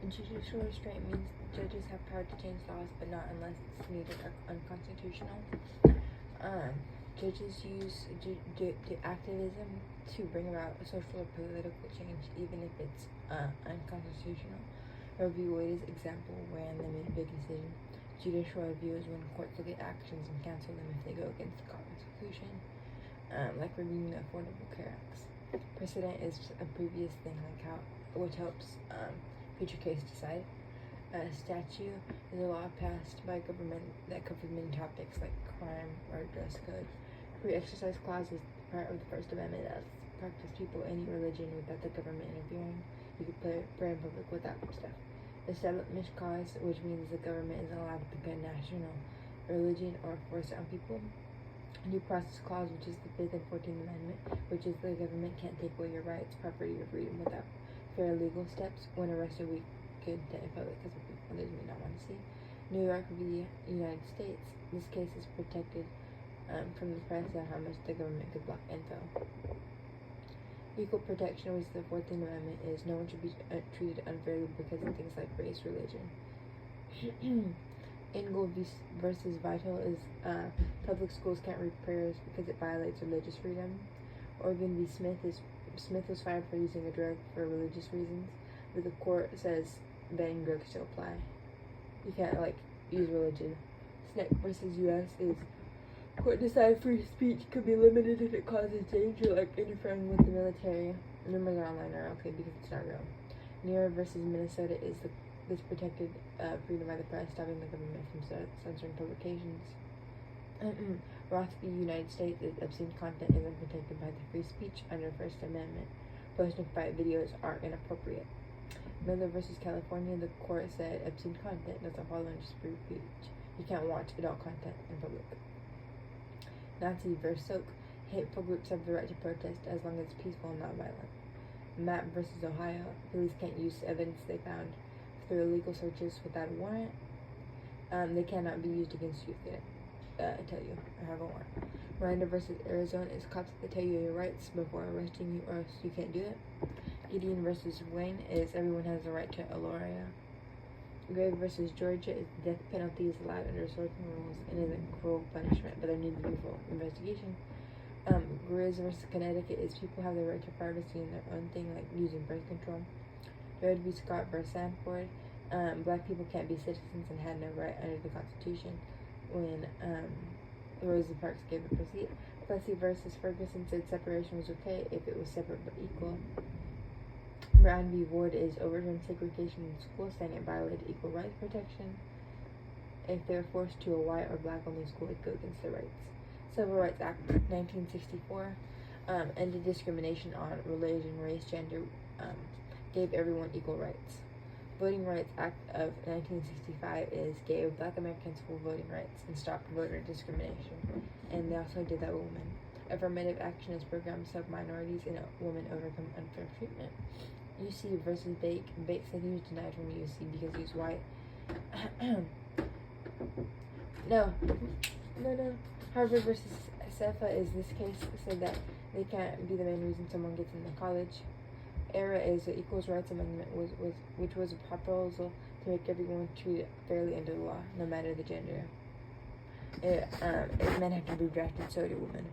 Judicial restraint means judges have power to change laws, but not unless it's needed or unconstitutional. Judges use activism to bring about social or political change, even if it's unconstitutional. Roe v. Wade's example, wherein they made a big decision. Judicial review is when courts look at actions and cancel them if they go against the Constitution, like reviewing the Affordable Care Acts. Precedent is a previous thing, which helps future case decide. A statute is a law passed by government that covers many topics like crime or dress code. Free exercise clause is part of the First Amendment that practice people any religion without the government interfering. You can pray in public without stuff. Establishment clause, which means the government is allowed to pick a national religion or force it on people. Due process clause, which is the 5th and 14th Amendment, which is the government can't take away your rights, property, or freedom without fair legal steps. When arrested, we could detain in public because others may not want to see. New York v. United States. This case is protected from the press on how much the government could block info. Equal protection, which is the 14th Amendment, is no one should be treated unfairly because of things like race, religion. Ingle versus Vital is public schools can't read prayers because it violates religious freedom. Oregon v. Smith was fired for using a drug for religious reasons, but the court says banning drugs still apply. You can't use religion. Sneck versus U.S. is court decided free speech could be limited if it causes danger, like interfering with the military. Rumors online are okay because it's not real. Neera versus Minnesota is this protected freedom by the press, stopping the government from censoring publications. Roth v. United States is obscene content isn't protected by the free speech under First Amendment. Posting fight videos are inappropriate. Miller versus California, the court said obscene content doesn't fall under free speech. You can't watch adult content in public. Nazi versus Soak. Hateful groups have the right to protest as long as it's peaceful and not violent. Mapp versus Ohio. Police can't use evidence they found through illegal searches without a warrant. They cannot be used against you if they tell you I have a warrant. Miranda versus Arizona is cops that tell you your rights before arresting you, or else you can't do it. Gideon versus Wayne is everyone has the right to Aloria. Gray versus Georgia is the death penalty is allowed under certain rules and isn't cruel punishment, but there needs to be full investigation. Grizz versus Connecticut is people have the right to privacy in their own thing, like using birth control. Red v. Scott versus Sanford. Black people can't be citizens and had no right under the Constitution when Rosa Parks gave a proceed. Plessy versus Ferguson said separation was okay if it was separate but equal. Brown v. Ward is overturned segregation in schools, saying it violated equal rights protection. If they're forced to a white or black only school, it goes against their rights. Civil Rights Act 1964 ended discrimination on religion, race, gender, gave everyone equal rights. Voting Rights Act of 1965 gave black Americans full voting rights and stopped voter discrimination. And they also did that with women. Affirmative action is programmed to help minorities and women overcome unfair treatment. UC versus Bake. Bake said he was denied from UC because he was white. No. Harvard versus CEFA is this case said that they can't be the main reason someone gets into college. ERA is the Equals Rights Amendment, which was a proposal to make everyone treated fairly under the law, no matter the gender. If men have to be drafted, so do women.